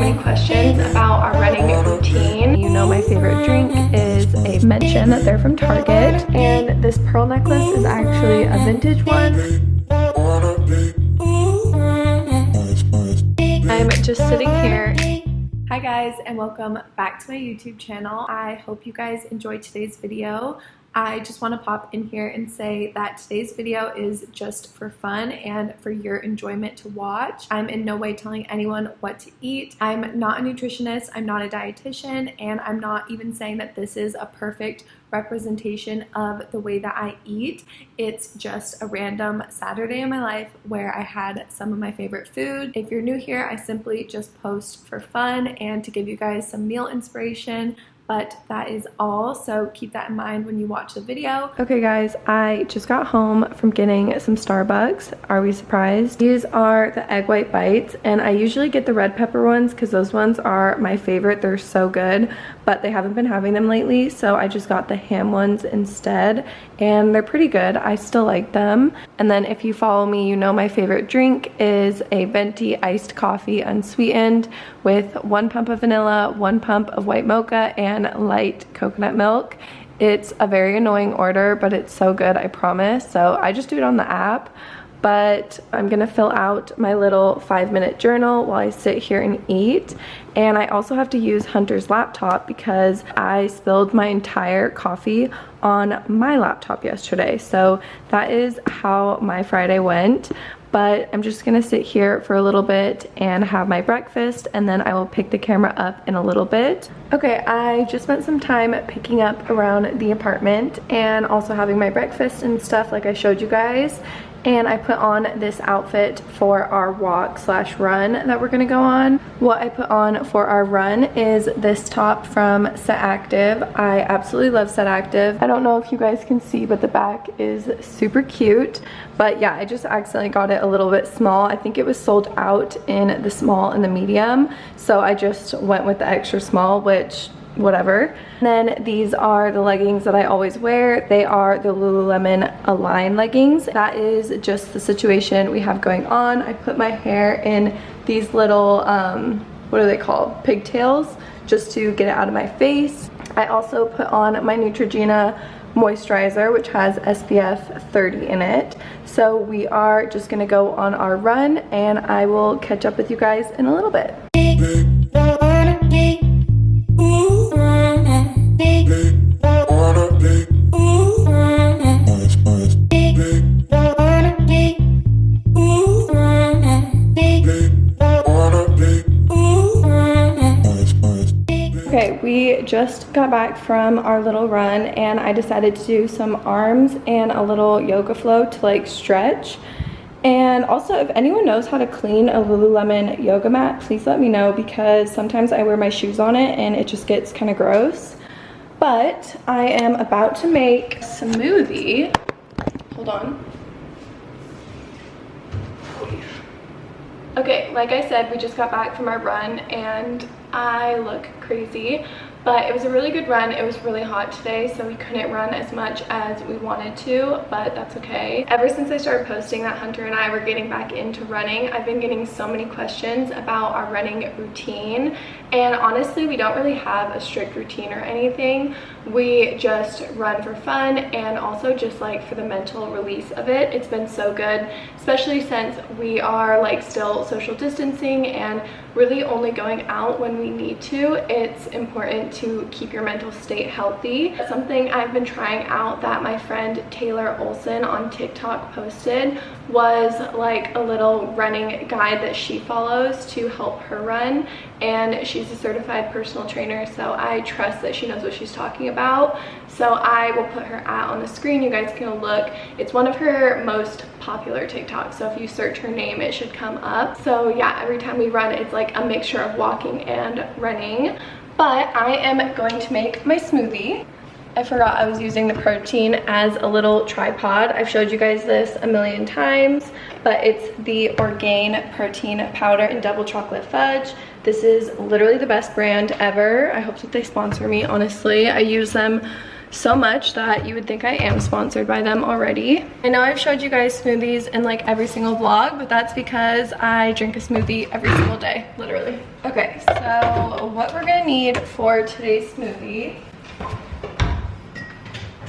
many questions about our running routine. You know my favorite drink is a mention. They're from Target. And this pearl necklace is actually a vintage one. I'm just sitting here. Hi guys, and welcome back to my YouTube channel. I hope you guys enjoyed today's video. I just want to pop in here and say that today's video is just for fun and for your enjoyment to watch. I'm in no way telling anyone what to eat. I'm not a nutritionist, I'm not a dietitian, and I'm not even saying that this is a perfect representation of the way that I eat. It's just a random Saturday in my life where I had some of my favorite food. If you're new here, I simply just post for fun and to give you guys some meal inspiration. But that is all, so keep that in mind when you watch the video. Okay guys, I just got home from getting some Starbucks. Are we surprised? These are the egg white bites, and I usually get the red pepper ones because those ones are my favorite. They're so good, but they haven't been having them lately, so I just got the ham ones instead, and they're pretty good. I still like them. And then if you follow me, you know my favorite drink is a venti iced coffee unsweetened with 1 pump of vanilla, 1 pump of white mocha, and light coconut milk. It's a very annoying order, but it's so good, I promise. So I just do it on the app, but I'm gonna fill out my little 5-minute journal while I sit here and eat. And I also have to use Hunter's laptop because I spilled my entire coffee on my laptop yesterday. So that is how my Friday went. But I'm just gonna sit here for a little bit and have my breakfast, and then I will pick the camera up in a little bit. Okay, I just spent some time picking up around the apartment and also having my breakfast and stuff like I showed you guys. And I put on this outfit for our walk/run that we're gonna go on. What I put on for our run is this top from Set Active. I absolutely love Set Active. I don't know if you guys can see, but the back is super cute. But yeah, I just accidentally got it a little bit small. I think it was sold out in the small and the medium, so I just went with the extra small, which whatever. And then these are the leggings that I always wear. They are the Lululemon Align leggings. That is just the situation we have going on. I put my hair in these little, what are they called? Pigtails, just to get it out of my face. I also put on my Neutrogena moisturizer, which has SPF 30 in it. So we are just gonna go on our run, and I will catch up with you guys in a little bit. Okay, we just got back from our little run, and I decided to do some arms and a little yoga flow to like stretch. And also, if anyone knows how to clean a Lululemon yoga mat, please let me know, because sometimes I wear my shoes on it and it just gets kind of gross. But I am about to make a smoothie. Hold on. Okay, like I said, we just got back from our run and I look crazy, but it was a really good run. It was really hot today, so we couldn't run as much as we wanted to, but that's okay. Ever since I started posting that Hunter and I were getting back into running, I've been getting so many questions about our running routine, and honestly, we don't really have a strict routine or anything. We just run for fun and also just like for the mental release of it. It's been so good, especially since we are like still social distancing and really only going out when we need to. It's important to keep your mental state healthy. Something I've been trying out that my friend Taylor Olson on TikTok posted was like a little running guide that she follows to help her run, and she's a certified personal trainer, so I trust that she knows what she's talking about. So I will put her ad on the screen. You guys can look. It's one of her most popular TikToks, so if you search her name, it should come up. So yeah, every time we run, it's like a mixture of walking and running. But I am going to make my smoothie. I forgot I was using the protein as a little tripod. I've showed you guys this a million times, but it's the Orgain protein powder and double chocolate fudge. This is literally the best brand ever. I hope that they sponsor me, honestly. I use them so much that you would think I am sponsored by them already. I know I've showed you guys smoothies in like every single vlog, but that's because I drink a smoothie every single day, literally. Okay, so what we're gonna need for today's smoothie.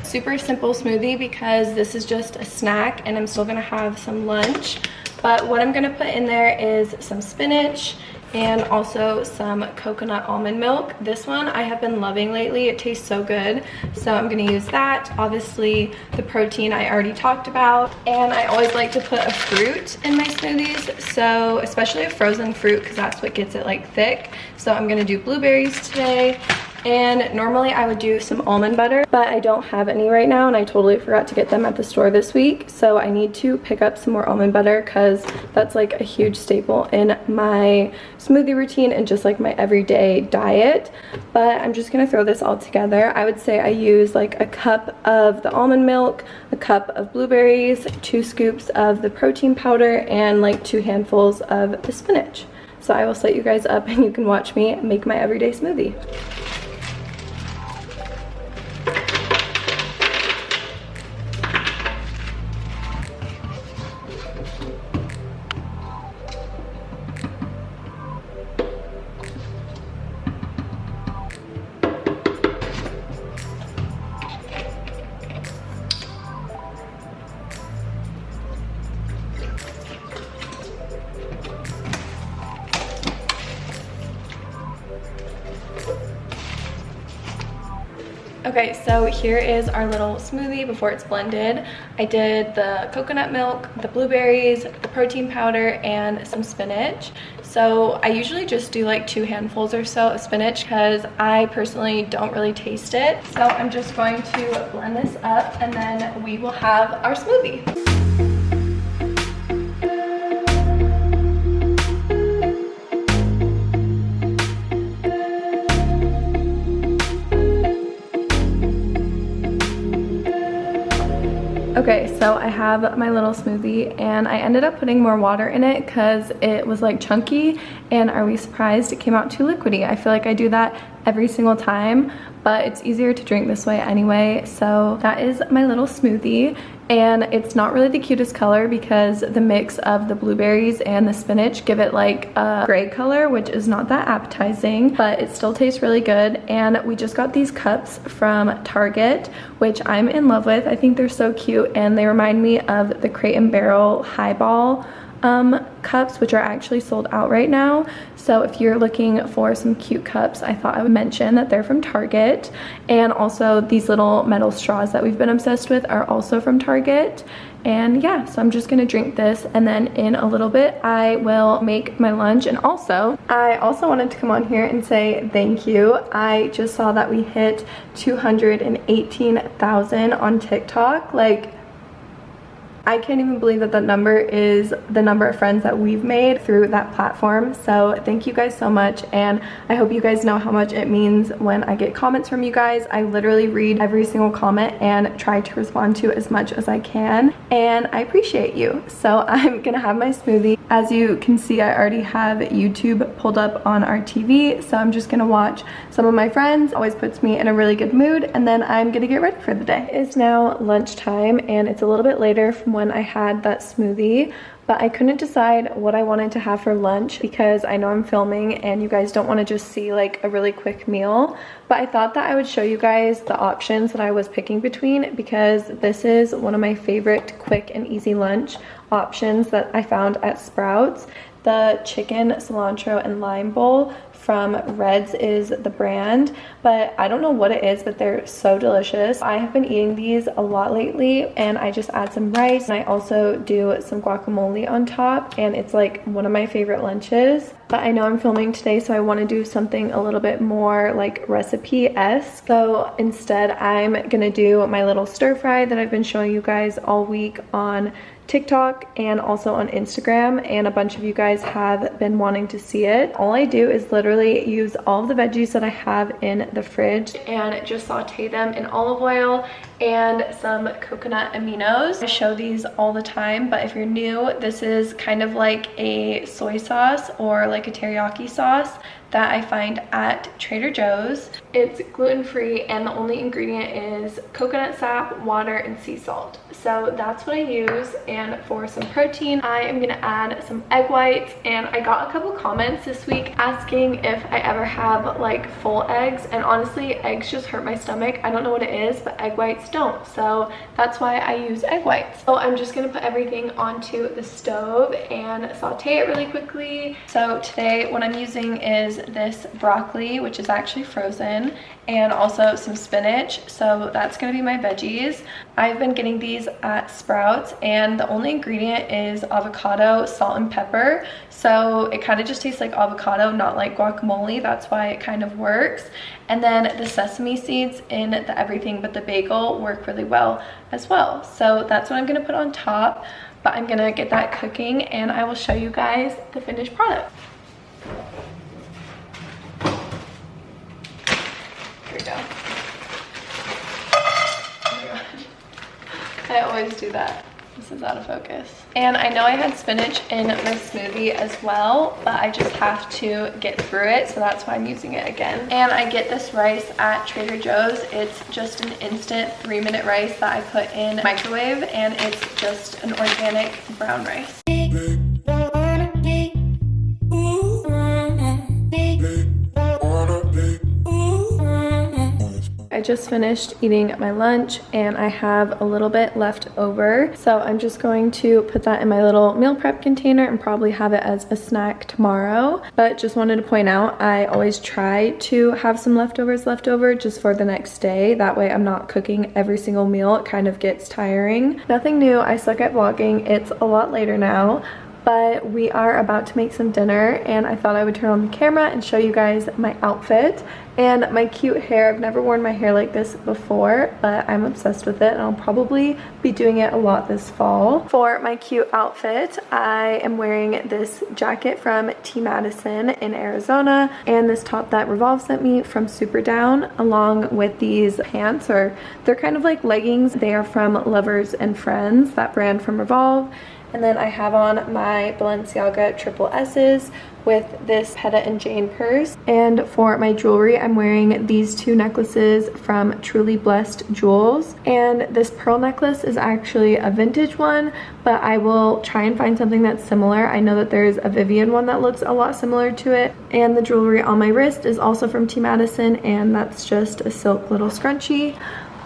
Super simple smoothie because this is just a snack and I'm still gonna have some lunch. But what I'm gonna put in there is some spinach and also some coconut almond milk. This one I have been loving lately. It tastes so good. So I'm gonna use that. Obviously the protein I already talked about. And I always like to put a fruit in my smoothies. So especially a frozen fruit because that's what gets it like thick. So I'm gonna do blueberries today. And normally I would do some almond butter, but I don't have any right now and I totally forgot to get them at the store this week. So I need to pick up some more almond butter because that's like a huge staple in my smoothie routine and just like my everyday diet. But I'm just gonna throw this all together. I would say I use like a cup of the almond milk, a cup of blueberries, 2 scoops of the protein powder, and like 2 handfuls of the spinach. So I will set you guys up and you can watch me make my everyday smoothie. Okay, so here is our little smoothie before it's blended. I did the coconut milk, the blueberries, the protein powder, and some spinach. So I usually just do like 2 handfuls or so of spinach because I personally don't really taste it. So I'm just going to blend this up and then we will have our smoothie. Okay, so I have my little smoothie and I ended up putting more water in it because it was like chunky, and are we surprised it came out too liquidy? I feel like I do that every single time, but it's easier to drink this way anyway. So that is my little smoothie, and it's not really the cutest color because the mix of the blueberries and the spinach give it like a gray color, which is not that appetizing, but it still tastes really good. And we just got these cups from Target, which I'm in love with. I think they're so cute and they remind me of the Crate and Barrel highball cups, which are actually sold out right now. So if you're looking for some cute cups, I thought I would mention that they're from Target. And also these little metal straws that we've been obsessed with are also from Target. And yeah, so I'm just gonna drink this, and then in a little bit I will make my lunch. And also I also wanted to come on here and say thank you. I just saw that we hit 218,000 on TikTok. Like, I can't even believe that that number is the number of friends that we've made through that platform. So thank you guys so much, and I hope you guys know how much it means when I get comments from you guys. I literally read every single comment and try to respond to as much as I can, and I appreciate you. So I'm gonna have my smoothie. As you can see, I already have YouTube pulled up on our TV, so I'm just gonna watch some of my friends. Always puts me in a really good mood, and then I'm gonna get ready for the day. It's now lunchtime, and it's a little bit later from when I had that smoothie, but I couldn't decide what I wanted to have for lunch because I know I'm filming and you guys don't want to just see like a really quick meal. But I thought that I would show you guys the options that I was picking between, because this is one of my favorite quick and easy lunch options that I found at Sprouts. The chicken, cilantro, and lime bowl from Red's is the brand, but I don't know what it is, but they're so delicious. I have been eating these a lot lately, and I just add some rice, and I also do some guacamole on top, and it's like one of my favorite lunches. But I know I'm filming today, so I want to do something a little bit more like recipe-esque. So instead, I'm gonna do my little stir fry that I've been showing you guys all week on TikTok and also on Instagram, and a bunch of you guys have been wanting to see it. All I do is literally use all of the veggies that I have in the fridge and just saute them in olive oil and some coconut aminos. I show these all the time, but if you're new, this is kind of like a soy sauce or like a teriyaki sauce that I find at Trader Joe's. It's gluten-free and the only ingredient is coconut sap, water, and sea salt. So that's what I use. And for some protein, I am gonna add some egg whites. And I got a couple comments this week asking if I ever have like full eggs, and honestly, eggs just hurt my stomach. I don't know what it is, but egg whites don't. So that's why I use egg whites. So I'm just gonna put everything onto the stove and saute it really quickly. So today what I'm using is this broccoli, which is actually frozen, and also some spinach. So that's gonna be my veggies. I've been getting these at Sprouts, and the only ingredient is avocado, salt, and pepper. So it kind of just tastes like avocado, not like guacamole. That's why it kind of works. And then the sesame seeds in the everything but the bagel work really well as well. So that's what I'm gonna put on top, but I'm gonna get that cooking and I will show you guys the finished product. Here we go. Oh my gosh. I always do that. This is out of focus. And I know I had spinach in my smoothie as well, but I just have to get through it, so that's why I'm using it again. And I get this rice at Trader Joe's. It's just an instant 3-minute rice that I put in the microwave, and it's just an organic brown rice. I just finished eating my lunch and I have a little bit left over. So I'm just going to put that in my little meal prep container and probably have it as a snack tomorrow. But just wanted to point out, I always try to have some leftovers left over just for the next day. That way I'm not cooking every single meal. It kind of gets tiring. Nothing new. I suck at vlogging. It's a lot later now, but we are about to make some dinner and I thought I would turn on the camera and show you guys my outfit and my cute hair. I've never worn my hair like this before, but I'm obsessed with it and I'll probably be doing it a lot this fall. For my cute outfit, I am wearing this jacket from T. Madison in Arizona and this top that Revolve sent me from Super Down, along with these pants, or they're kind of like leggings. They are from Lovers and Friends, that brand from Revolve. And then I have on my Balenciaga triple S's with this Petta and Jane purse. And for my jewelry, I'm wearing these two necklaces from Truly Blessed Jewels. And this pearl necklace is actually a vintage one, but I will try and find something that's similar. I know that there's a Vivian one that looks a lot similar to it. And the jewelry on my wrist is also from T. Madison, and that's just a silk little scrunchie.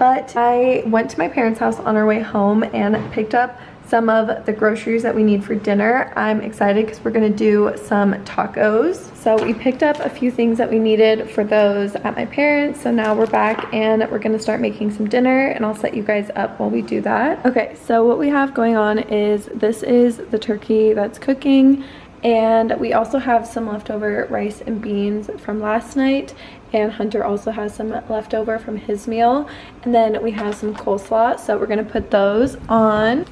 But I went to my parents' house on our way home and picked up some of the groceries that we need for dinner. I'm excited because we're gonna do some tacos. So we picked up a few things that we needed for those at my parents'. So now we're back and we're gonna start making some dinner, and I'll set you guys up while we do that. Okay, so what we have going on is this is the turkey that's cooking, and we also have some leftover rice and beans from last night, and Hunter also has some leftover from his meal. And then we have some coleslaw, so we're gonna put those on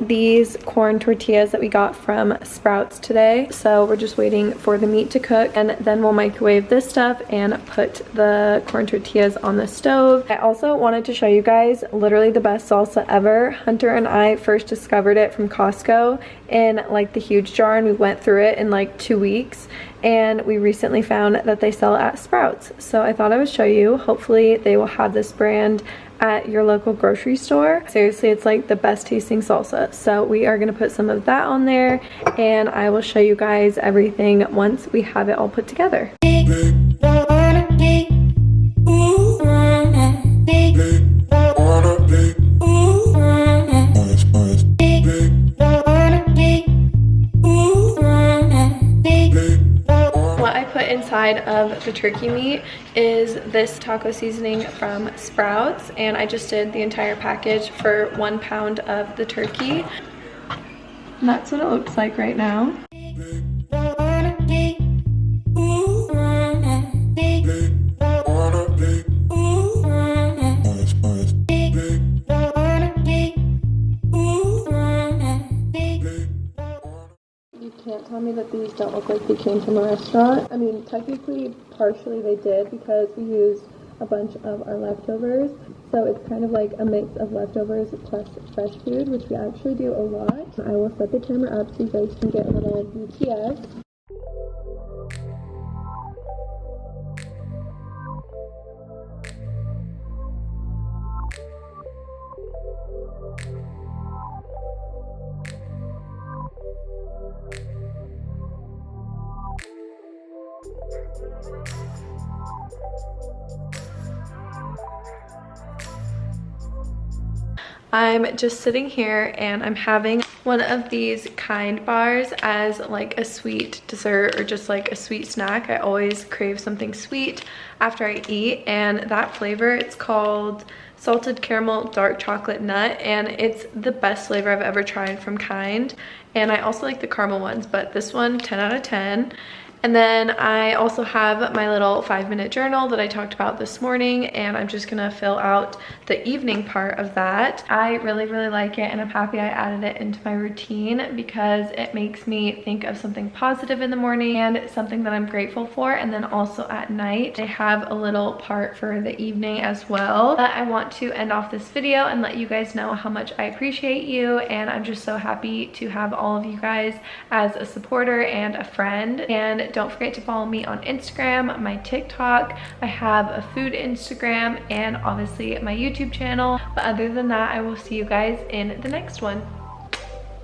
these corn tortillas that we got from Sprouts today. So we're just waiting for the meat to cook, and then we'll microwave this stuff and put the corn tortillas on the stove. I also wanted to show you guys literally the best salsa ever. Hunter and I first discovered it from Costco in like the huge jar, and we went through it in like 2 weeks, and we recently found that they sell it at Sprouts. So I thought I would show you. Hopefully they will have this brand at your local grocery store. Seriously, it's like the best tasting salsa. So we are gonna put some of that on there, and I will show you guys everything once we have it all put together. Inside of the turkey meat is this taco seasoning from Sprouts, and I just did the entire package for 1 pound of the turkey. And that's what it looks like right now. Can't tell me that these don't look like they came from a restaurant. I mean, technically, partially they did, because we used a bunch of our leftovers. So it's kind of like a mix of leftovers plus fresh food, which we actually do a lot. I will set the timer up so you guys can get a little BTS. I'm just sitting here and I'm having one of these Kind bars as like a sweet dessert or just like a sweet snack. I always crave something sweet after I eat, and that flavor, it's called salted caramel dark chocolate nut, and it's the best flavor I've ever tried from Kind. And I also like the caramel ones, but this one, 10 out of 10. And then I also have my little 5-minute journal that I talked about this morning, and I'm just gonna fill out the evening part of that. I really like it, and I'm happy I added it into my routine because it makes me think of something positive in the morning and something that I'm grateful for. And then also at night, I have a little part for the evening as well. But I want to end off this video and let you guys know how much I appreciate you, and I'm just so happy to have all of you guys as a supporter and a friend. And don't forget to follow me on Instagram, my TikTok. I have a food Instagram, and obviously my YouTube channel. But other than that, I will see you guys in the next one.